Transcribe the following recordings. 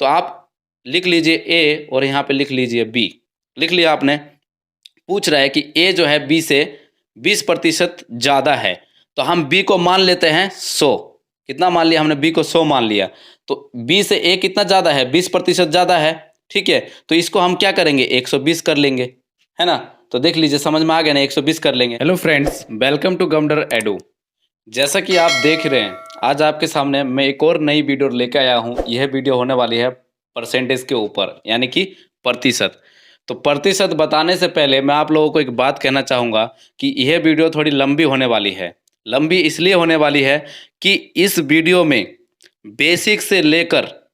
तो आप लिख लीजिए ए और यहाँ पे लिख लीजिए बी। लिख लिया आपने। पूछ रहा है कि ए जो है बी से 20% ज़्यादा है, तो हम बी को मान लेते हैं 100। कितना मान लिया हमने? बी को 100 मान लिया। तो बी से ए कितना ज़्यादा है? 20% ज़्यादा है। ठीक है, तो इसको हम क्या करेंगे? 120 कर लेंगे, है ना। तो देख लीजिए, समझ में आ गया ना, 120 कर लेंगे। हेलो फ्रेंड्स, वेलकम टू गमडर एडू। जैसा कि आप देख रहे हैं, आज आपके सामने मैं एक और नई वीडियो लेकर आया हूँ। यह वीडियो होने वाली है परसेंटेज के ऊपर, यानी कि प्रतिशत। तो प्रतिशत बताने से पहले मैं आप लोगों को एक बात कहना चाहूँगा कि यह वीडियो थोड़ी लंबी होने वाली है। लंबी इसलिए होने वाली है कि इस वीडियो में बेसिक से लेकर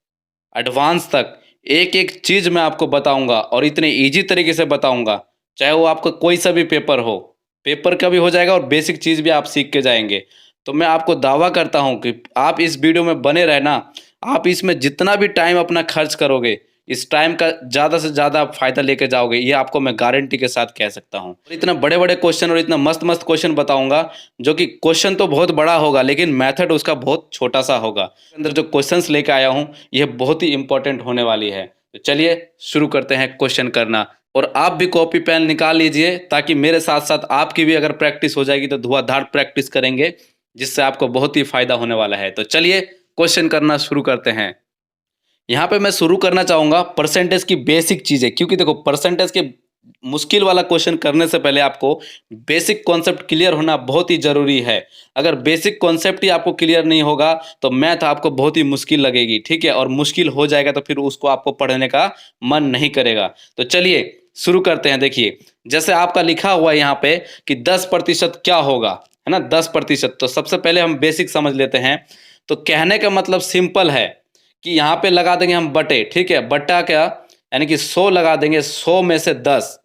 एडवांस तक एक एक चीज़ मैं आपको बताऊंगा, और इतने इजी तरीके से बताऊंगा, चाहे वो आपका कोई सा भी पेपर हो, पेपर का भी हो जाएगा और बेसिक चीज़ भी आप सीख के जाएंगे। तो मैं आपको दावा करता हूं कि आप इस वीडियो में बने रहना। आप इसमें जितना भी टाइम अपना खर्च करोगे, इस टाइम का ज़्यादा से ज़्यादा आप फायदा लेके जाओगे, ये आपको मैं गारंटी के साथ कह सकता हूँ। और इतना बड़े बड़े क्वेश्चन और इतना मस्त मस्त क्वेश्चन बताऊंगा, जो कि क्वेश्चन तो बहुत बड़ा होगा लेकिन मेथड उसका बहुत छोटा सा होगा। अंदर जो क्वेश्चंस लेके आया हूँ, यह बहुत ही इंपॉर्टेंट होने वाली है। तो चलिए शुरू करते हैं क्वेश्चन करना। और आप भी कॉपी पेन निकाल लीजिए, ताकि मेरे साथ साथ आपकी भी अगर प्रैक्टिस हो जाएगी तो धुआंधार प्रैक्टिस करेंगे, जिससे आपको बहुत ही फायदा होने वाला है। तो चलिए क्वेश्चन करना शुरू करते हैं। यहाँ पे मैं शुरू करना चाहूँगा परसेंटेज की बेसिक चीज़ें, क्योंकि देखो परसेंटेज के मुश्किल वाला क्वेश्चन करने से पहले आपको बेसिक कॉन्सेप्ट क्लियर होना बहुत ही ज़रूरी है। अगर बेसिक कॉन्सेप्ट ही आपको क्लियर नहीं होगा तो मैथ आपको बहुत ही मुश्किल लगेगी, ठीक है। और मुश्किल हो जाएगा तो फिर उसको आपको पढ़ने का मन नहीं करेगा। तो चलिए शुरू करते हैं। देखिए, जैसे आपका लिखा हुआ है यहाँ पे कि 10% क्या होगा, है ना, 10%। तो सबसे पहले हम बेसिक समझ लेते हैं। तो कहने का मतलब सिंपल है कि यहाँ पे लगा देंगे हम बटे, ठीक है। बट्टा क्या, यानी कि 100 लगा देंगे। 100 में से 10,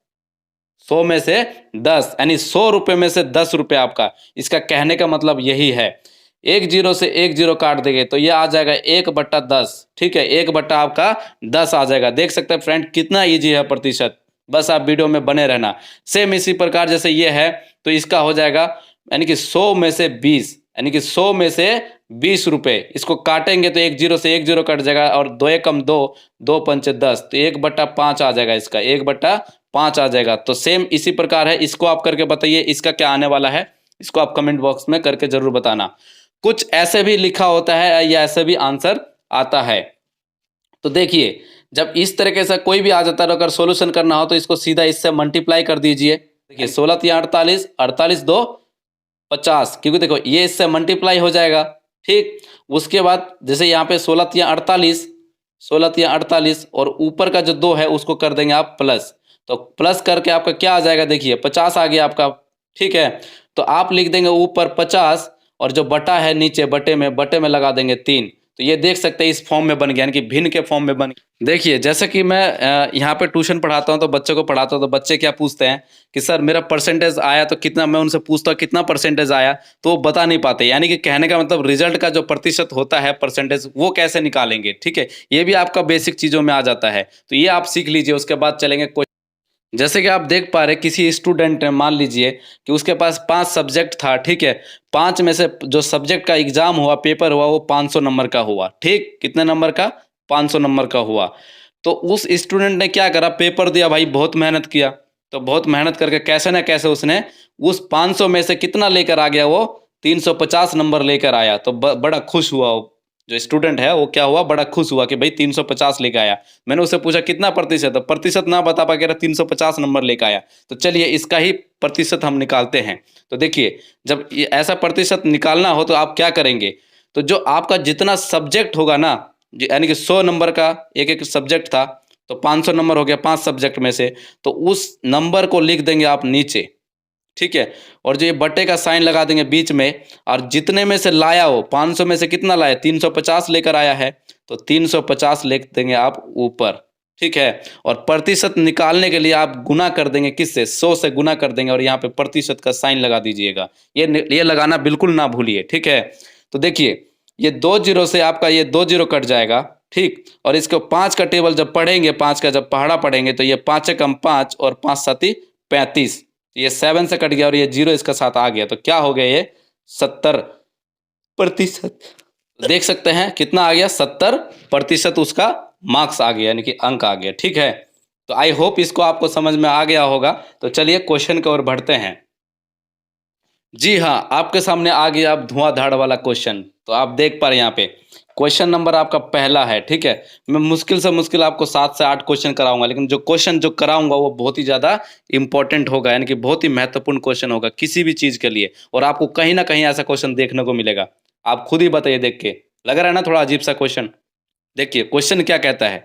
100 में से 10 यानी 100 रुपये में से 10 रुपये आपका। इसका कहने का मतलब यही है। एक जीरो से एक जीरो काट देंगे तो ये आ जाएगा 1/10, ठीक है। 1/ आपका 10 आ जाएगा। देख सकते हैं फ्रेंड, कितना ईजी है प्रतिशत। बस आप वीडियो में बने रहना। सेम इसी प्रकार जैसे ये है तो इसका हो जाएगा, यानी कि 100 में से 20, यानी कि 100 में से 20 रुपये। इसको काटेंगे तो एक जीरो से एक जीरो कट जाएगा, और 2 एकम 2, 2 पंचे 10, तो 1/5 आ जाएगा। इसका 1/5 आ जाएगा। तो सेम इसी प्रकार है। इसको आप करके बताइए इसका क्या आने वाला है। इसको आप कमेंट बॉक्स में करके जरूर बताना। कुछ ऐसे भी लिखा होता है या ऐसे भी आंसर आता है। तो देखिए, जब इस तरीके से कोई भी आ जाता है, अगर सॉल्यूशन करना हो तो इसको सीधा इससे मल्टीप्लाई कर दीजिए। देखिए 16 या 48, 48 2 50, क्योंकि देखो ये इससे मल्टीप्लाई हो जाएगा, ठीक। उसके बाद जैसे यहाँ पे 16 या 48, 16 या 48, और ऊपर का जो 2 है उसको कर देंगे आप प्लस। तो प्लस करके आपका क्या आ जाएगा? देखिए 50 आ गया आपका, ठीक है। तो आप लिख देंगे ऊपर 50, और जो बटा है नीचे बटे में लगा देंगे 3। तो ये देख सकते हैं इस फॉर्म में बन गया, यानी कि भिन्न के फॉर्म में बन गया। देखिए, जैसे कि मैं यहाँ पे ट्यूशन पढ़ाता हूँ तो बच्चों को पढ़ाता हूँ, तो बच्चे क्या पूछते हैं कि सर मेरा परसेंटेज आया तो कितना। मैं उनसे पूछता हूँ कितना परसेंटेज आया, तो वो बता नहीं पाते। यानी कि कहने का मतलब रिजल्ट का जो प्रतिशत होता है परसेंटेज, वो कैसे निकालेंगे, ठीक है। ये भी आपका बेसिक चीज़ों में आ जाता है। तो ये आप सीख लीजिए, उसके बाद चलेंगे। जैसे कि आप देख पा रहे, किसी स्टूडेंट ने, मान लीजिए कि उसके पास 5 सब्जेक्ट था, ठीक है। 5 में से जो सब्जेक्ट का एग्जाम हुआ, पेपर हुआ, वो 500 नंबर का हुआ, ठीक। कितने नंबर का? 500 नंबर का हुआ। तो उस स्टूडेंट ने क्या करा, पेपर दिया भाई, बहुत मेहनत किया। तो बहुत मेहनत करके कैसे ना कैसे उसने उस 500 में से कितना लेकर आ गया? वो 350 नंबर लेकर आया। तो बड़ा खुश हुआ वो जो स्टूडेंट है। वो क्या हुआ, बड़ा खुश हुआ कि भाई 350 लेके आया। मैंने उससे पूछा कितना प्रतिशत, तो प्रतिशत ना बता पा, कह रहा 350 नंबर लेके आया। तो चलिए इसका ही प्रतिशत हम निकालते हैं। तो देखिए, जब ये ऐसा प्रतिशत निकालना हो तो आप क्या करेंगे? तो जो आपका जितना सब्जेक्ट होगा ना, यानी कि 100 नंबर का एक एक सब्जेक्ट था, तो 500 नंबर हो गया 5 सब्जेक्ट में से। तो उस नंबर को लिख देंगे आप नीचे, ठीक है। और जो ये बट्टे का साइन लगा देंगे बीच में, और जितने में से लाया हो, 500 में से कितना लाया? 350 लेकर आया है, तो 350 लिख देंगे आप ऊपर, ठीक है। और प्रतिशत निकालने के लिए आप गुना कर देंगे, किससे? 100 से गुना कर देंगे, और यहाँ पे प्रतिशत का साइन लगा दीजिएगा। ये लगाना बिल्कुल ना भूलिए, ठीक है। तो देखिए, ये 2 जीरो से आपका ये 2 जीरो कट जाएगा, ठीक। और इसको 5 का टेबल जब पढ़ेंगे, 5 का जब पहाड़ा पढ़ेंगे, तो ये 5 कम 5 और 5 साथी 35। ये 7 से कट गया और ये 0 इसका साथ आ गया। तो क्या हो गया? ये 70%। देख सकते हैं कितना आ गया? 70% उसका मार्क्स आ गया, यानी कि अंक आ गया। ठीक है, तो आई होप इसको आपको समझ में आ गया होगा। तो चलिए क्वेश्चन की ओर बढ़ते हैं। जी हाँ, आपके सामने आ गया अब धुआंधार वाला क्वेश्चन। तो आप देख पा रहे हैं यहाँ पे क्वेश्चन नंबर आपका पहला है। ठीक है, मैं मुश्किल से मुश्किल आपको 7 से 8 क्वेश्चन कराऊंगा, लेकिन जो क्वेश्चन जो कराऊंगा वो बहुत ही ज़्यादा इंपॉर्टेंट होगा, यानी कि बहुत ही महत्वपूर्ण क्वेश्चन होगा किसी भी चीज़ के लिए। और आपको कहीं ना कहीं ऐसा क्वेश्चन देखने को मिलेगा। आप खुद ही बताइए, देख के लग रहा है ना थोड़ा अजीब सा क्वेश्चन। देखिए क्वेश्चन क्या कहता है।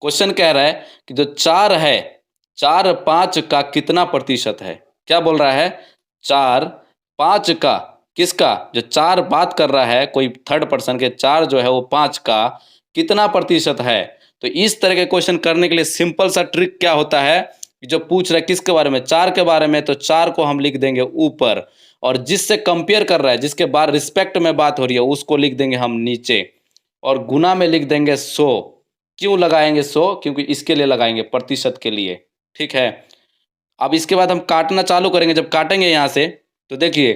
क्वेश्चन कह रहा है कि जो 4 है, 4 5 का कितना प्रतिशत है। क्या बोल रहा है, 4 5 का, किसका, जो 4 बात कर रहा है कोई थर्ड पर्सन के, 4 जो है वो 5 का कितना प्रतिशत है। तो इस तरह के क्वेश्चन करने के लिए सिंपल सा ट्रिक क्या होता है कि जो पूछ रहा है किसके बारे में, 4 के बारे में, तो 4 को हम लिख देंगे ऊपर, और जिससे कंपेयर कर रहा है, जिसके बाद रिस्पेक्ट में बात हो रही है, उसको लिख देंगे हम नीचे, और गुना में लिख देंगे 100। क्यों लगाएंगे 100, क्योंकि इसके लिए लगाएंगे, प्रतिशत के लिए। ठीक है, अब इसके बाद हम काटना चालू करेंगे। जब काटेंगे यहाँ से तो देखिए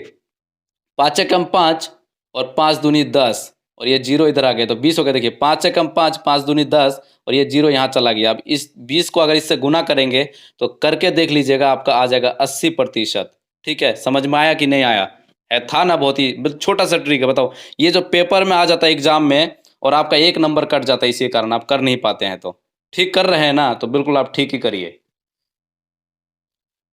5 एकम 5 और 5 दूनी 10, और ये जीरो इधर आ गया तो 20 हो गया। देखिए 5 एकम 5, 5 दूनी 10, और ये जीरो यहाँ चला गया। अब इस 20 को अगर इससे गुना करेंगे तो करके देख लीजिएगा, आपका आ जाएगा 80%। ठीक है, समझ में आया कि नहीं आया है, था ना, बहुत ही छोटा सा ट्रिक है। बताओ, ये जो पेपर में आ जाता है एग्जाम में, और आपका एक नंबर कट जाता है इसी कारण आप कर नहीं पाते हैं। तो ठीक कर रहे हैं ना, तो बिल्कुल आप ठीक ही करिए।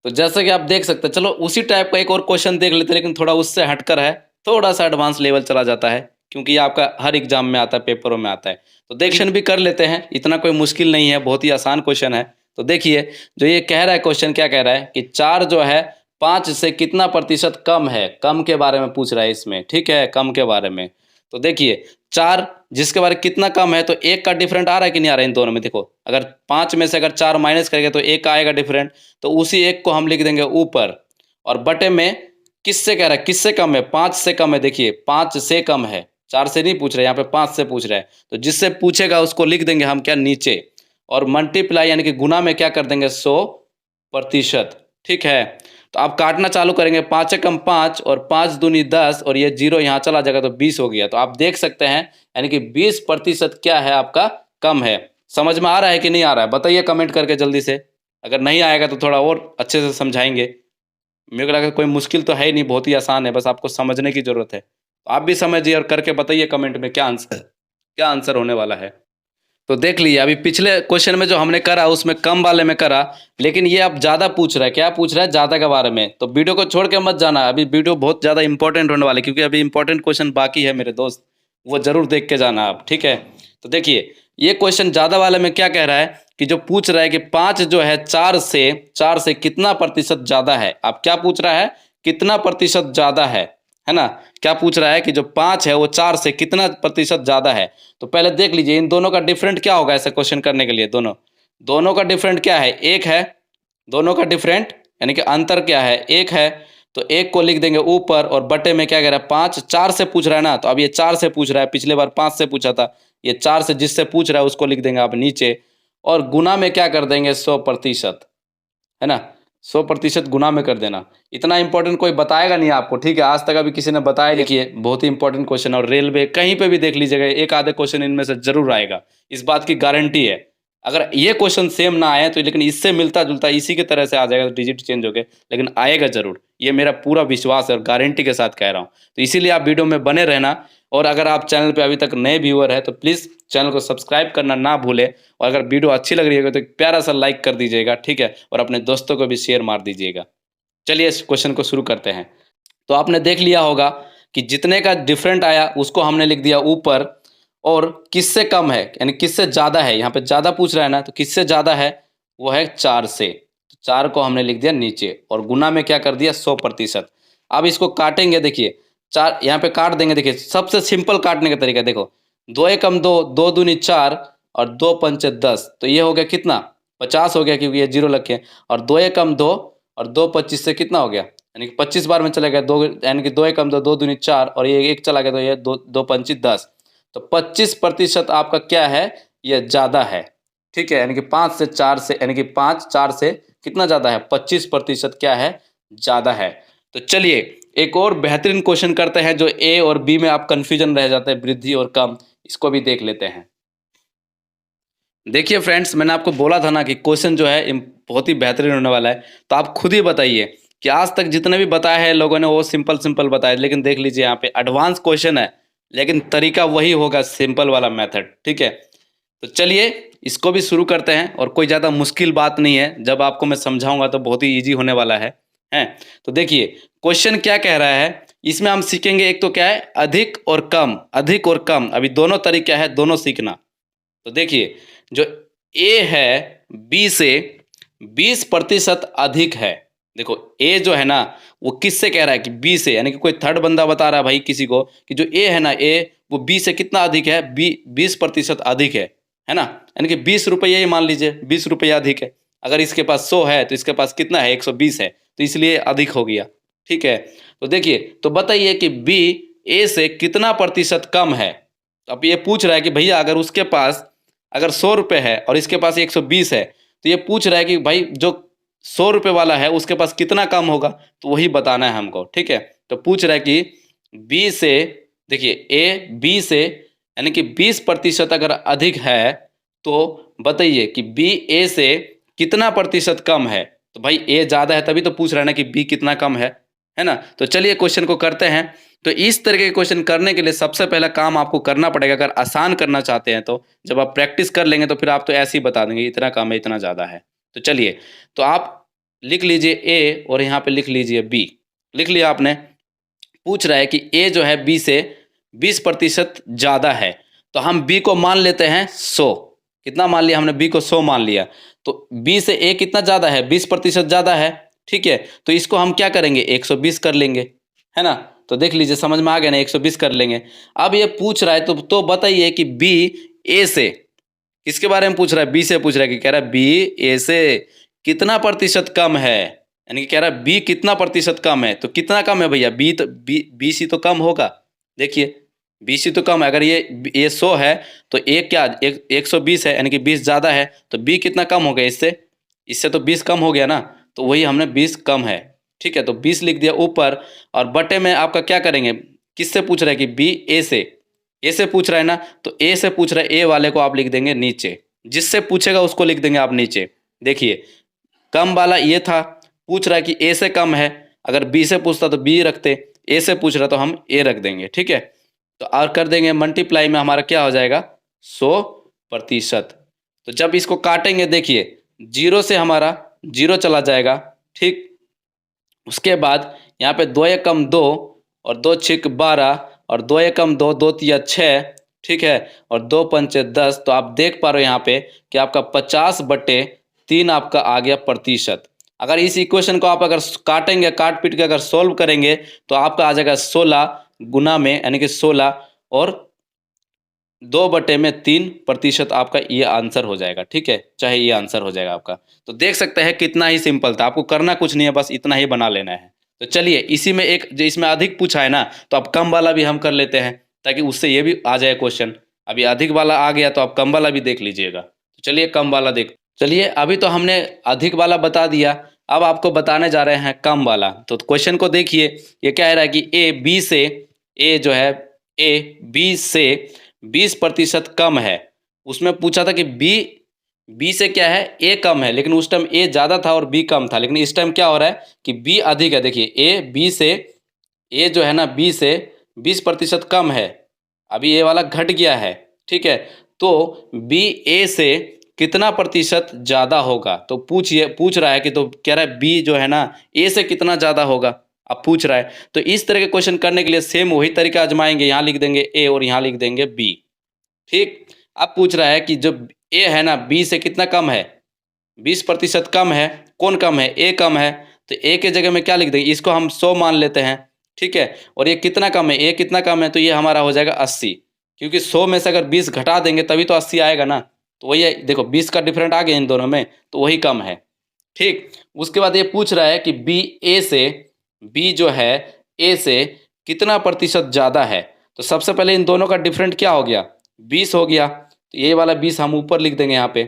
तो जैसा कि आप देख सकते हैं, चलो उसी टाइप का एक और क्वेश्चन देख लेते हैं, लेकिन थोड़ा उससे हटकर है, थोड़ा सा एडवांस लेवल चला जाता है, क्योंकि ये आपका हर एग्जाम में आता है, पेपरों में आता है। तो क्वेश्चन भी कर लेते हैं, इतना कोई मुश्किल नहीं है, बहुत ही आसान क्वेश्चन है। तो देखिए जो ये कह रहा है क्वेश्चन, क्या कह रहा है कि 4 जो है 5 से कितना प्रतिशत कम है, कम के बारे में पूछ रहा है इसमें। ठीक है, कम के बारे में। तो देखिए 4 जिसके बारे में कितना कम है, तो 1 का डिफरेंट आ रहा है कि नहीं आ रहा है इन दोनों में। देखो अगर 5 में से अगर 4 माइनस करेंगे तो 1 आएगा डिफरेंट, तो उसी 1 को हम लिख देंगे ऊपर, और बटे में किससे कह रहा है, किससे कम है, 5 से कम है। देखिए 5 से कम है, 4 से नहीं पूछ रहे, यहाँ पे 5 से पूछ रहा है, तो जिससे पूछेगा उसको लिख देंगे हम क्या, नीचे, और मल्टीप्लाई यानी कि गुना में क्या कर देंगे, 100%। ठीक है, तो आप काटना चालू करेंगे, 5 एकम 5 और 5 दूनी 10, और ये जीरो यहाँ चला जाएगा तो 20 हो गया। तो आप देख सकते हैं यानी कि 20% क्या है आपका, कम है। समझ में आ रहा है कि नहीं आ रहा है, बताइए कमेंट करके जल्दी से। अगर नहीं आएगा तो थोड़ा और अच्छे से समझाएंगे। मेरे को लगा कोई मुश्किल तो है ही नहीं, बहुत ही आसान है, बस आपको समझने की जरूरत है। तो आप भी समझिए और करके बताइए कमेंट में क्या आंसर होने वाला है। तो देख लीजिए अभी पिछले क्वेश्चन में जो हमने करा उसमें कम वाले में करा, लेकिन ये अब ज़्यादा पूछ रहा है। क्या पूछ रहा है, ज़्यादा के बारे में। तो वीडियो को छोड़ के मत जाना, अभी वीडियो बहुत ज़्यादा इंपॉर्टेंट होने वाला है, क्योंकि अभी इंपॉर्टेंट क्वेश्चन बाकी है मेरे दोस्त, वो ज़रूर देख के जाना आप। ठीक है, तो देखिए ये क्वेश्चन ज़्यादा वाले में क्या कह रहा है कि जो पूछ रहा है कि 5 जो है 4 से कितना प्रतिशत ज़्यादा है। आप क्या पूछ रहा है, कितना प्रतिशत ज़्यादा है ना। क्या पूछ रहा है कि जो 5 है वो 4 से कितना प्रतिशत ज़्यादा है। तो पहले देख लीजिए इन दोनों का डिफरेंट क्या होगा ऐसा क्वेश्चन करने के लिए। दोनों का डिफरेंट क्या है, 1 है। दोनों का डिफरेंट यानी कि अंतर क्या है, 1 है। तो 1 को लिख देंगे ऊपर, और बटे में क्या कह रहा है, 5। 4 से पूछ रहा है ना, तो अब ये 4 से पूछ रहा है, पिछले बार 5 से पूछा था। ये 4 से जिससे पूछ रहा है उसको लिख देंगे आप नीचे, और गुना में क्या कर देंगे, 100%, है ना। 100% गुना में कर देना। इतना इंपॉर्टेंट कोई बताएगा नहीं आपको, ठीक है, आज तक अभी किसी ने बताया। देखिए बहुत ही इंपॉर्टेंट क्वेश्चन, और रेलवे कहीं पे भी देख लीजिएगा एक आधे क्वेश्चन इनमें से जरूर आएगा, इस बात की गारंटी है। अगर ये क्वेश्चन सेम ना आए तो, लेकिन इससे मिलता जुलता इसी की तरह से आ जाएगा, डिजिट चेंज हो गए, लेकिन आएगा जरूर, ये मेरा पूरा विश्वास है और गारंटी के साथ कह रहा हूँ। तो इसीलिए आप वीडियो में बने रहना, और अगर आप चैनल पे अभी तक नए व्यूअर है तो प्लीज़ चैनल को सब्सक्राइब करना ना भूलें, और अगर वीडियो अच्छी लग रही है तो एक प्यारा सा लाइक कर दीजिएगा। ठीक है, और अपने दोस्तों को भी शेयर मार दीजिएगा। चलिए इस क्वेश्चन को शुरू करते हैं। तो आपने देख लिया होगा कि जितने का डिफरेंट आया उसको हमने लिख दिया ऊपर, और किससे कम है यानी किससे ज़्यादा है, यहाँ पे ज़्यादा पूछ रहा है ना, तो किससे ज़्यादा है, वो है 4 से। तो 4 को हमने लिख दिया नीचे, और गुना में क्या कर दिया, 100%। अब इसको काटेंगे, देखिए 4 यहाँ पे काट देंगे। देखिए सबसे सिंपल काटने का तरीका देखो, 2 एकम 2, 2 दूनी 4, और 2 पंचे 10, तो ये हो गया कितना, 50 हो गया, क्योंकि ये जीरो रखे। और 2 एकम 2 और 2 25 से कितना हो गया, यानी कि 25 बार में चला गया, 2 यानी कि 2 एकम 2, 2 दूनी 4, और ये 1 चला गया, तो ये 2 पंची 10। तो 25% आपका क्या है, ये ज़्यादा है। ठीक है, यानी कि 5 से 4 से, यानी कि 5 4 से कितना ज़्यादा है, 25% क्या है, ज़्यादा है। तो चलिए एक और बेहतरीन क्वेश्चन करते हैं, जो ए और बी में आप कंफ्यूजन रह जाते हैं, वृद्धि और कम, इसको भी देख लेते हैं। देखिए फ्रेंड्स, मैंने आपको बोला था ना कि क्वेश्चन जो है बहुत ही बेहतरीन होने वाला है। तो आप खुद ही बताइए कि आज तक जितने भी बताए हैं लोगों ने वो सिंपल सिंपल बताए, लेकिन देख लीजिए यहाँ पे एडवांस क्वेश्चन है, लेकिन तरीका वही होगा, सिंपल वाला मेथड। ठीक है, तो चलिए इसको भी शुरू करते हैं। और कोई ज़्यादा मुश्किल बात नहीं है, जब आपको मैं समझाऊंगा तो बहुत ही ईजी होने वाला है। हैं, तो देखिए क्वेश्चन क्या कह रहा है। इसमें हम सीखेंगे, एक तो क्या है अधिक और कम, अधिक और कम, अभी दोनों तरीका है, दोनों सीखना। तो देखिए जो ए है बी से 20% अधिक है। देखो ए जो है ना वो किससे कह रहा है कि बी से, यानी कि कोई थर्ड बंदा बता रहा है भाई किसी को कि जो ए है ना ए वो बी से कितना अधिक है, 20% अधिक है ना। यानी कि 20 रुपये ही मान लीजिए, 20 रुपया अधिक है। अगर इसके पास 100 है तो इसके पास कितना है, 120 है, तो इसलिए अधिक हो गया। ठीक है, तो देखिए तो बताइए कि बी ए से कितना प्रतिशत कम है। अब ये पूछ रहा है कि भैया अगर उसके पास अगर 100 रुपये है और इसके पास 120 है, तो ये पूछ रहा है कि भाई जो 100 रुपये वाला है उसके पास कितना कम होगा, तो वही बताना है हमको। ठीक है, तो पूछ रहा है कि बी से, देखिए ए बी से यानी कि 20% अगर अधिक है, तो बताइए कि बी ए से कितना प्रतिशत कम है। तो भाई ए ज़्यादा है तभी तो पूछ रहा है ना कि बी कितना कम है ना। तो चलिए क्वेश्चन को करते हैं। तो इस तरह के क्वेश्चन करने के लिए सबसे पहला काम आपको करना पड़ेगा, अगर आसान करना चाहते हैं तो जब आप प्रैक्टिस कर लेंगे तो फिर आप तो ऐसे ही बता देंगे इतना कम है इतना ज़्यादा है। तो चलिए, तो आप लिख लीजिए ए और यहाँ पे लिख लीजिए बी। लिख लिया आपने। पूछ रहा है कि ए जो है बी से 20% ज़्यादा है, तो हम बी को मान लेते हैं 100। कितना मान लिया हमने, बी को 100 मान लिया। तो बी से ए कितना ज़्यादा है, 20% ज़्यादा है। ठीक है, तो इसको हम क्या करेंगे, 120 कर लेंगे, है ना। तो देख लीजिए समझ में आ गया ना, 120 कर लेंगे। अब ये पूछ रहा है तो बताइए कि बी ए से किसके बारे में पूछ रहा है, बी से पूछ रहा है, कि कह रहा है बी ए से कितना प्रतिशत कम है, यानी कि कह रहा है बी कितना प्रतिशत कम है। तो कितना कम है भैया, बी तो बी सी तो कम होगा। देखिए बी सी तो कम है, अगर ये 100 है तो एक क्या 120 है, यानी कि 20 ज़्यादा है, तो बी कितना कम हो गया इससे, इससे तो 20 कम हो गया ना। तो वही हमने 20 कम है। ठीक है, तो 20 लिख दिया ऊपर, और बटे में आपका क्या करेंगे, किससे पूछ रहा है कि बी ए से पूछ रहा है ना, तो ए से पूछ रहा है, ए वाले को आप लिख देंगे नीचे, जिससे पूछेगा उसको लिख देंगे आप नीचे। देखिए कम वाला ये था, पूछ रहा है कि ए से कम है, अगर बी से पूछता तो बी रखते, ए से पूछ रहा तो हम ए रख देंगे। ठीक है, तो और कर देंगे मल्टीप्लाई में, हमारा क्या हो जाएगा 100%। तो जब इसको काटेंगे देखिए 0 से हमारा 0 चला जाएगा। ठीक, उसके बाद यहाँ पे 2 एकम 2 और 2 छिक 12 और 2 एकम 2, 2 तिया 6। ठीक है, और 2 पंचे 10। तो आप देख पा रहे हो यहाँ पे कि आपका 50/3 आपका आ गया प्रतिशत। अगर इस इक्वेशन को आप अगर काटेंगे, काट पीट के अगर सोल्व करेंगे तो आपका आ जाएगा 16 गुना में, यानी कि 16 और 2/3% आपका ये आंसर हो जाएगा। ठीक है, चाहे ये आंसर हो जाएगा आपका। तो देख सकते हैं कितना ही सिंपल था, आपको करना कुछ नहीं है, बस इतना ही बना लेना है। तो चलिए इसी में एक जो इसमें अधिक पूछा है ना, तो अब कम वाला भी हम कर लेते हैं, ताकि उससे ये भी आ जाए क्वेश्चन। अभी अधिक वाला आ गया तो आप कम वाला भी देख लीजिएगा। तो चलिए कम वाला देख, चलिए अभी तो हमने अधिक वाला बता दिया, अब आपको बताने जा रहे हैं कम वाला। तो क्वेश्चन को देखिए, ये क्या रहा है कि ए बी से, ए जो है ए बी से 20% कम है। उसमें पूछा था कि बी से क्या है, ए कम है, लेकिन उस टाइम ए ज़्यादा था और बी कम था। लेकिन इस टाइम क्या हो रहा है कि बी अधिक है। देखिए ए बी से, ए जो है ना बी से 20% कम है, अभी ए वाला घट गया है। ठीक है, तो बी ए से कितना प्रतिशत ज़्यादा होगा। तो पूछ रहा है कि, तो कह रहा है बी जो है ना ए से कितना ज़्यादा होगा, अब पूछ रहा है। तो इस तरह के क्वेश्चन करने के लिए सेम वही तरीका आजमाएंगे, यहाँ लिख देंगे ए और यहाँ लिख देंगे बी। ठीक, अब पूछ रहा है कि जब ए है ना बी से कितना कम है, 20% कम है। कौन कम है, ए कम है, तो ए के जगह में क्या लिख देंगे, इसको हम 100 मान लेते हैं। ठीक है, और ये कितना कम है, ए कितना कम है, तो ये हमारा हो जाएगा 80, क्योंकि 100 में से अगर 20 घटा देंगे तभी तो 80 आएगा ना। तो वही है, देखो 20 का डिफरेंट आ गया इन दोनों में, तो वही कम है। ठीक, उसके बाद ये पूछ रहा है कि बी जो है ए से कितना प्रतिशत ज़्यादा है। तो सबसे पहले इन दोनों का डिफरेंट क्या हो गया, 20 हो गया। तो ये वाला 20 हम ऊपर लिख देंगे यहाँ पे,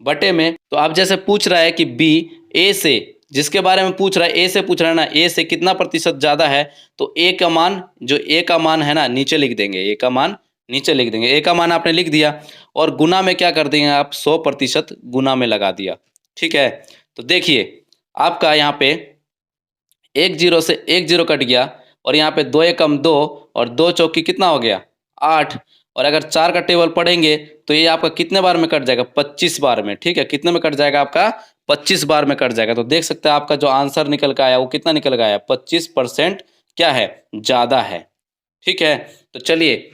बटे में। तो अब जैसे पूछ रहा है कि बी ए से, जिसके बारे में पूछ रहा है ए से पूछ रहा है ना, ए से कितना प्रतिशत ज़्यादा है, तो ए का मान, जो ए का मान है ना नीचे लिख देंगे, ए का मान नीचे लिख देंगे। ए का मान आपने लिख दिया और गुना में क्या कर देंगे आप, 100% गुना में लगा दिया। ठीक है, तो देखिए आपका यहाँ पे एक जीरो से एक जीरो कट गया और यहाँ पे 2 एकम 2 और 2 चौकी कितना हो गया 8। और अगर 4 का टेबल पढ़ेंगे तो ये आपका कितने बार में कट जाएगा, 25 बार में। ठीक है, कितने में कट जाएगा आपका, 25 बार में कट जाएगा। तो देख सकते हैं आपका जो आंसर निकल के आया वो कितना निकल के आया, 25% क्या है, ज़्यादा है। ठीक है, तो चलिए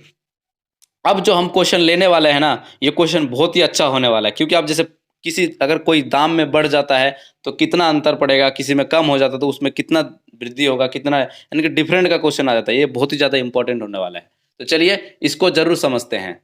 अब जो हम क्वेश्चन लेने वाले हैं ना, ये क्वेश्चन बहुत ही अच्छा होने वाला है। क्योंकि आप जैसे किसी अगर कोई दाम में बढ़ जाता है तो कितना अंतर पड़ेगा, किसी में कम हो जाता है तो उसमें कितना वृद्धि होगा, कितना, यानी कि डिफरेंट का क्वेश्चन आ जाता है। ये बहुत ही ज़्यादा इंपॉर्टेंट होने वाला है। तो चलिए इसको जरूर समझते हैं।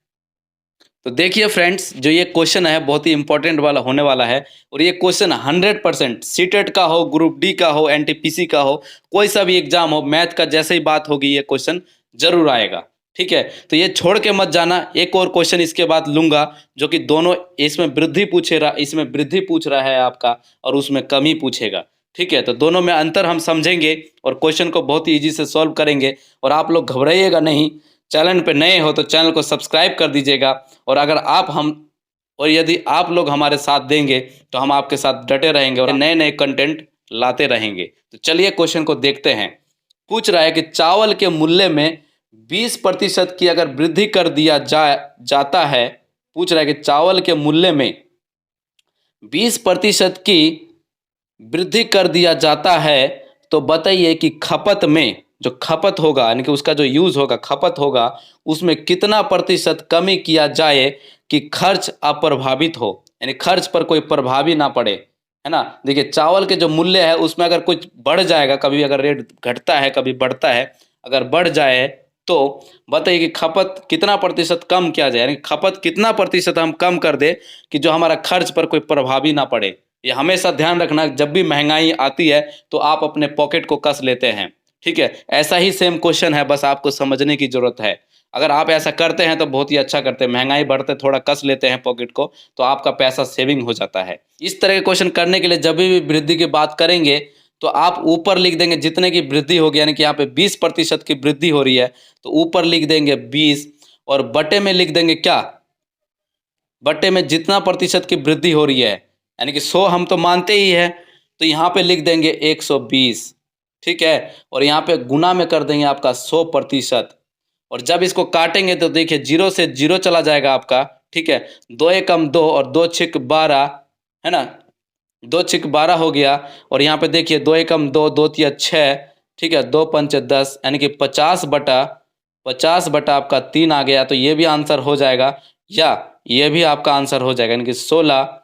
तो देखिए फ्रेंड्स, जो ये क्वेश्चन है बहुत ही इंपॉर्टेंट वाला होने वाला है। और ये क्वेश्चन 100% सीटेट का हो, ग्रुप डी का हो, एनटीपीसी का हो, कोई सा भी एग्जाम हो, मैथ का जैसे ही बात होगी ये क्वेश्चन जरूर आएगा। ठीक है, तो ये छोड़ के मत जाना। एक और क्वेश्चन इसके बाद लूंगा जो कि दोनों, इसमें वृद्धि पूछेगा, इसमें वृद्धि पूछ रहा है आपका और उसमें कमी पूछेगा। ठीक है, तो दोनों में अंतर हम समझेंगे और क्वेश्चन को बहुत ही ईजी से सॉल्व करेंगे। और आप लोग घबराइएगा नहीं, चैनल पे नए हो तो चैनल को सब्सक्राइब कर दीजिएगा। और अगर आप हम और यदि आप लोग हमारे साथ देंगे तो हम आपके साथ डटे रहेंगे और नए नए कंटेंट लाते रहेंगे। तो चलिए क्वेश्चन को देखते हैं। पूछ रहा है कि चावल के मूल्य में 20% की अगर वृद्धि कर दिया जाता है, पूछ रहा है कि चावल के मूल्य में 20% की वृद्धि कर दिया जाता है तो बताइए कि खपत में, जो खपत होगा यानी कि उसका जो यूज होगा, खपत होगा, उसमें कितना प्रतिशत कमी किया जाए कि खर्च अप्रभावित हो, यानी खर्च पर कोई प्रभावी ना पड़े, है ना। देखिए चावल के जो मूल्य है उसमें अगर कुछ बढ़ जाएगा, कभी अगर रेट घटता है कभी बढ़ता है, अगर बढ़ जाए तो बताइए कि खपत कितना प्रतिशत कम किया जाए, यानी खपत कितना प्रतिशत हम कम कर दे कि जो हमारा खर्च पर कोई प्रभावी ना पड़े। ये हमेशा ध्यान रखना, जब भी महंगाई आती है तो आप अपने पॉकेट को कस लेते हैं। ठीक है, ऐसा ही सेम क्वेश्चन है, बस आपको समझने की जरूरत है। अगर आप ऐसा करते हैं तो बहुत ही अच्छा करते हैं, महंगाई बढ़ते थोड़ा कस लेते हैं पॉकेट को तो आपका पैसा सेविंग हो जाता है। इस तरह के क्वेश्चन करने के लिए जब भी वृद्धि की बात करेंगे तो आप ऊपर लिख देंगे जितने की वृद्धि होगी, यानी कि यहाँ पे 20% की वृद्धि हो रही है तो ऊपर लिख देंगे 20 और बटे में लिख देंगे क्या, बटे में जितना प्रतिशत की वृद्धि हो रही है, यानी कि 100 हम तो मानते ही है तो यहाँ पे लिख देंगे 120। ठीक है, और यहाँ पे गुना में कर देंगे आपका 100%। और जब इसको काटेंगे तो देखिए 0 से 0 चला जाएगा आपका। ठीक है, 2 एकम 2 और 2 छिक 12, है ना, 2 छिक 12 हो गया। और यहाँ पे देखिए 2 एकम 2, 2 तिया 6, ठीक है, 2 पंच 10, यानी कि 50 बटा आपका 3 आ गया। तो ये भी आंसर हो जाएगा, या ये भी आपका आंसर हो जाएगा, यानी कि 16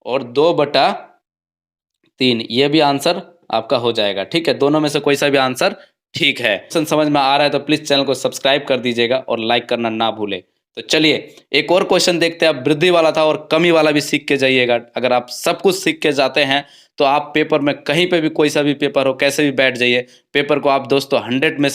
और 2/3, ये भी आंसर आपका हो जाएगा। ठीक है, दोनों में से कोई सा भी आंसर ठीक है। क्वेश्चन समझ में आ रहा है तो प्लीज़ चैनल को सब्सक्राइब कर दीजिएगा और लाइक करना ना भूले। तो चलिए एक और क्वेश्चन देखते हैं। अब वृद्धि वाला था और कमी वाला भी सीख के जाइएगा। अगर आप सब कुछ सीख के जाते हैं तो आप पेपर में कहीं पे भी, कोई सा भी पेपर हो, कैसे भी बैठ जाइए, पेपर को आप दोस्तों 100 में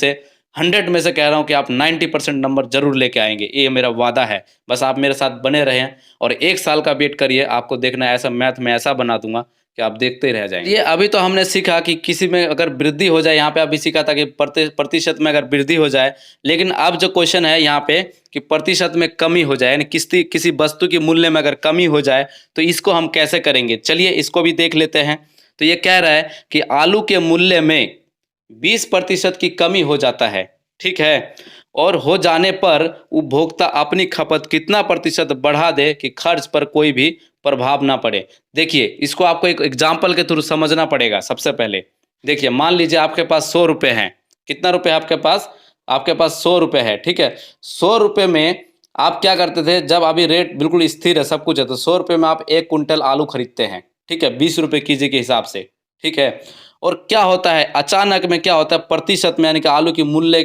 से कह रहा हूँ कि आप 90% नंबर जरूर लेके आएंगे, ये मेरा वादा है। बस आप मेरे साथ बने रहें और 1 साल का वेट करिए, आपको देखना है ऐसा मैथ में ऐसा बना दूंगा कि आप देखते ही रह जाएंगे। ये अभी तो हमने सीखा कि किसी में अगर वृद्धि हो जाए, यहाँ पे अभी सीखा था कि प्रतिशत में अगर वृद्धि हो जाए। लेकिन अब जो क्वेश्चन है यहाँ पे कि प्रतिशत में कमी हो जाए, यानी किसी वस्तु के मूल्य में अगर कमी हो जाए तो इसको हम कैसे करेंगे, चलिए इसको भी देख लेते हैं। तो ये कह रहा है कि आलू के मूल्य में 20% की कमी हो जाता है। ठीक है, और हो जाने पर उपभोक्ता अपनी खपत कितना प्रतिशत बढ़ा दे कि खर्च पर कोई भी प्रभाव ना पड़े। देखिए इसको आपको एक एग्जाम्पल के थ्रू समझना पड़ेगा। सबसे पहले देखिए, मान लीजिए आपके पास 100 रुपये हैं। कितना रुपये आपके पास, आपके पास 100 रुपये है। ठीक है, 100 रुपये में आप क्या करते थे, जब अभी रेट बिल्कुल स्थिर है, सब कुछ है, तो 100 रुपये में आप 1 कुंटल आलू खरीदते हैं। ठीक है, 20 रुपये केजी के हिसाब से। ठीक है, और क्या होता है अचानक में, क्या होता है प्रतिशत में, यानी कि आलू की मूल्य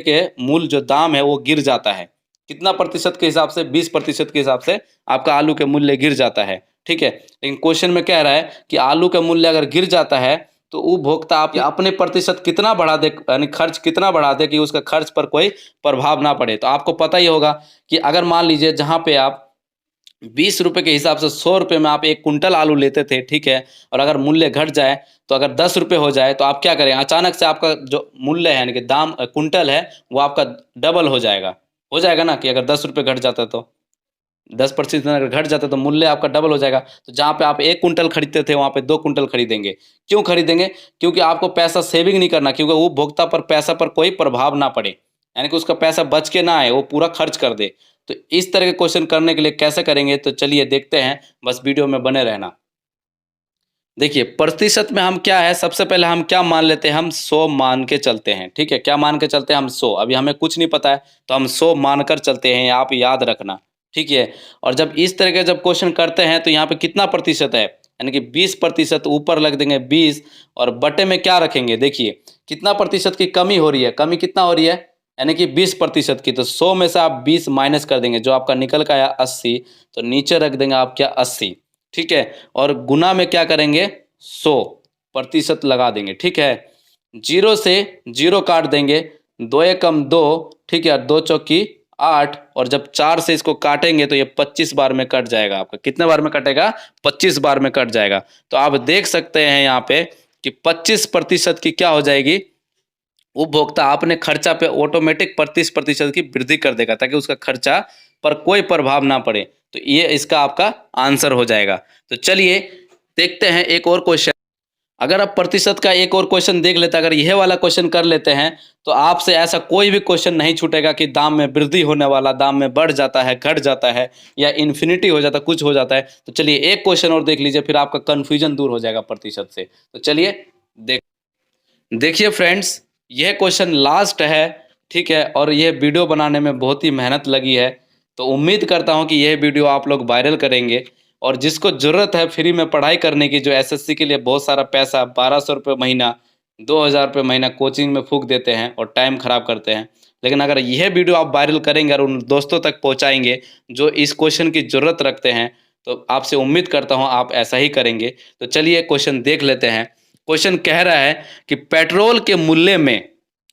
जो दाम है वो गिर जाता है। कितना प्रतिशत के हिसाब से, 20% के हिसाब से आपका आलू के मूल्य गिर जाता है। ठीक है, लेकिन क्वेश्चन में कह रहा है कि आलू का मूल्य अगर गिर जाता है तो उपभोक्ता आप अपने प्रतिशत कितना बढ़ा दे, यानी खर्च कितना बढ़ा दे कि उसका खर्च पर कोई प्रभाव ना पड़े। तो आपको पता ही होगा कि अगर मान लीजिए जहाँ पे आप 20 रुपये के हिसाब से 100 रुपये में आप 1 कुंटल आलू लेते थे। ठीक है, और अगर मूल्य घट जाए तो अगर 10 रुपये हो जाए तो आप क्या करें, अचानक से आपका जो मूल्य है यानी कि दाम कुंटल है वो आपका डबल हो जाएगा। हो जाएगा ना कि अगर 10 रुपये घट जाता है तो 10% अगर घट जाता है तो मूल्य आपका डबल हो जाएगा। तो जहाँ पे आप 1 कुंटल खरीदते थे वहाँ पे 2 कुंटल खरीदेंगे। क्यों खरीदेंगे? क्योंकि आपको पैसा सेविंग नहीं करना, क्योंकि उपभोक्ता पर पैसा पर कोई प्रभाव ना पड़े, यानी कि उसका पैसा बच के ना आए, वो पूरा खर्च कर दे। तो इस तरह के क्वेश्चन करने के लिए कैसे करेंगे, तो चलिए देखते हैं, बस वीडियो में बने रहना। देखिए प्रतिशत में हम क्या है, सबसे पहले हम क्या मान लेते हैं, हम 100 मान के चलते हैं, ठीक है। क्या मान के चलते हैं हम 100, अभी हमें कुछ नहीं पता है तो हम 100 मानकर चलते हैं, आप याद रखना, ठीक है। और जब इस तरह के जब क्वेश्चन करते हैं तो यहाँ पे कितना प्रतिशत है, यानी कि 20%, ऊपर लग देंगे 20 और बटे में क्या रखेंगे, देखिए कितना प्रतिशत की कमी हो रही है, कमी कितना हो रही है, यानी कि 20% की। तो 100 में से आप 20 माइनस कर देंगे, जो आपका निकल का आया 80, तो नीचे रख देंगे आप क्या 80, ठीक है। और गुना में क्या करेंगे 100% लगा देंगे, ठीक है। 0 से 0 काट देंगे, 2 एकम 2, ठीक है, 2 चौकी 8, और जब 4 से इसको काटेंगे तो ये 25 बार में कट जाएगा आपका। कितने बार में कटेगा? 25 बार में कट जाएगा। तो आप देख सकते हैं यहाँ पे कि 25% की क्या हो जाएगी, उपभोक्ता अपने खर्चा पे ऑटोमेटिक 25% की वृद्धि कर देगा, ताकि उसका खर्चा पर कोई प्रभाव ना पड़े। तो ये इसका आपका आंसर हो जाएगा। तो चलिए देखते हैं एक और क्वेश्चन। अगर आप प्रतिशत का एक और क्वेश्चन देख लेते हैं, अगर यह वाला क्वेश्चन कर लेते हैं तो आपसे ऐसा कोई भी क्वेश्चन नहीं छूटेगा कि दाम में वृद्धि होने वाला, दाम में बढ़ जाता है, घट जाता है, या इन्फिनिटी हो जाता है, कुछ हो जाता है। तो चलिए एक क्वेश्चन और देख लीजिए, फिर आपका कन्फ्यूजन दूर हो जाएगा प्रतिशत से। तो चलिए देखिए फ्रेंड्स, यह क्वेश्चन लास्ट है, ठीक है, और यह वीडियो बनाने में बहुत ही मेहनत लगी है। तो उम्मीद करता हूं कि यह वीडियो आप लोग वायरल करेंगे, और जिसको ज़रूरत है फ्री में पढ़ाई करने की, जो एसएससी के लिए बहुत सारा पैसा 1200 रुपये महीना, 2000 रुपये महीना कोचिंग में फूंक देते हैं और टाइम ख़राब करते हैं, लेकिन अगर यह वीडियो आप वायरल करेंगे और उन दोस्तों तक पहुँचाएँगे जो इस क्वेश्चन की ज़रूरत रखते हैं, तो आपसे उम्मीद करता हूँ आप ऐसा ही करेंगे। तो चलिए क्वेश्चन देख लेते हैं। क्वेश्चन कह रहा है कि पेट्रोल के मूल्य में,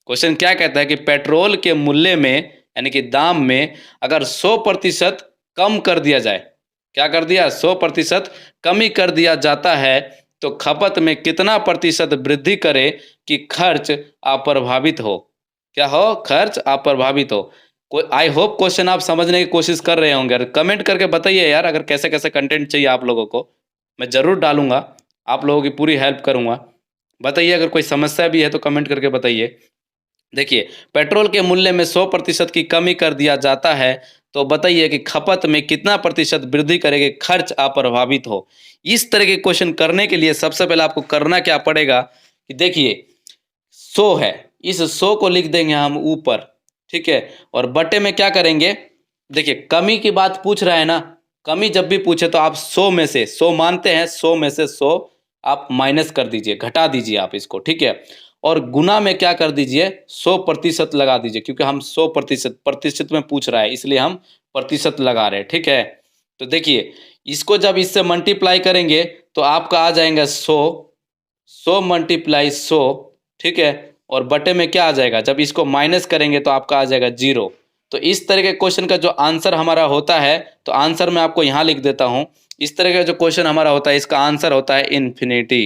क्वेश्चन क्या कहता है कि पेट्रोल के मूल्य में, यानी कि दाम में, अगर 100% कम कर दिया जाए, क्या कर दिया, 100% कमी कर दिया जाता है, तो खपत में कितना प्रतिशत वृद्धि करे कि खर्च अप्रभावित हो। क्या हो? खर्च अप्रभावित हो। कोई, आई होप क्वेश्चन आप समझने की कोशिश कर रहे होंगे। कमेंट करके बताइए यार, अगर कैसे कैसे कंटेंट चाहिए आप लोगों को, मैं ज़रूर डालूंगा, आप लोगों की पूरी हेल्प करूंगा। बताइए, अगर कोई समस्या भी है तो कमेंट करके बताइए। देखिए, पेट्रोल के मूल्य में 100% की कमी कर दिया जाता है, तो बताइए कि खपत में कितना प्रतिशत वृद्धि करेगी, खर्च अप्रभावित हो। इस तरह के क्वेश्चन करने के लिए सबसे पहले आपको करना क्या पड़ेगा कि देखिए 100 है, इस 100 को लिख देंगे हम ऊपर, ठीक है, और बटे में क्या करेंगे, देखिए कमी की बात पूछ रहा है ना, कमी जब भी पूछे तो आप 100 में से 100 मानते हैं, 100 में से 100 आप माइनस कर दीजिए, घटा दीजिए आप इसको, ठीक है। और गुना में क्या कर दीजिए, 100% लगा दीजिए, क्योंकि हम 100% प्रतिशत में पूछ रहा है, इसलिए हम प्रतिशत लगा रहे हैं, ठीक है। तो देखिए इसको जब इससे मल्टीप्लाई करेंगे तो आपका आ जाएगा 100, 100 मल्टीप्लाई 100, ठीक है, और बटे में क्या आ जाएगा, जब इसको माइनस करेंगे तो आपका आ जाएगा 0। तो इस तरह के क्वेश्चन का जो आंसर हमारा होता है, तो आंसर मैं आपको यहाँ लिख देता हूँ। इस तरह का जो क्वेश्चन हमारा होता है, इसका आंसर होता है इन्फिनिटी।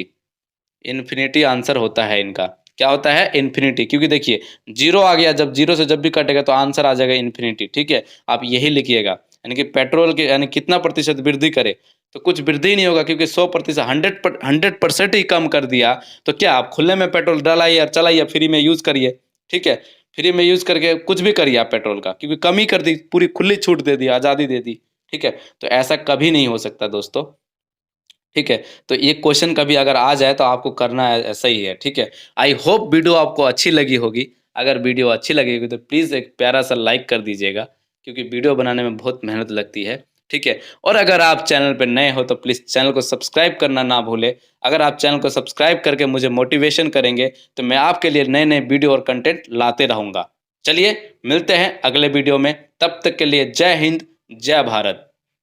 इन्फिनिटी आंसर होता है इनका। क्या होता है? इन्फिनिटी। क्योंकि देखिए 0 आ गया, जब 0 से जब भी कटेगा तो आंसर आ जाएगा इन्फिनिटी, ठीक है। आप यही लिखिएगा, यानी कि पेट्रोल के यानी कितना प्रतिशत वृद्धि करे, तो कुछ वृद्धि नहीं होगा, क्योंकि 100% 100% ही कम कर दिया। तो क्या आप खुले में पेट्रोल डलाइए और चलाइए, फ्री में यूज़ करिए, ठीक है। फ्री में यूज़ करके कुछ भी करिए आप पेट्रोल का, क्योंकि कमी कर दी, पूरी खुली छूट दे दी, आज़ादी दे दी, ठीक है। तो ऐसा कभी नहीं हो सकता दोस्तों, ठीक है। तो ये क्वेश्चन कभी अगर आ जाए तो आपको करना ऐसा ही है, ठीक है। आई होप वीडियो आपको अच्छी लगी होगी। अगर वीडियो अच्छी लगी होगी तो प्लीज़ एक प्यारा सा लाइक कर दीजिएगा, क्योंकि वीडियो बनाने में बहुत मेहनत लगती है, ठीक है। और अगर आप चैनल पर नए हो तो प्लीज़ चैनल को सब्सक्राइब करना ना भूलें। अगर आप चैनल को सब्सक्राइब करके मुझे मोटिवेशन करेंगे तो मैं आपके लिए नए नए वीडियो और कंटेंट लाते रहूँगा। चलिए मिलते हैं अगले वीडियो में, तब तक के लिए जय हिंद, जय भारत।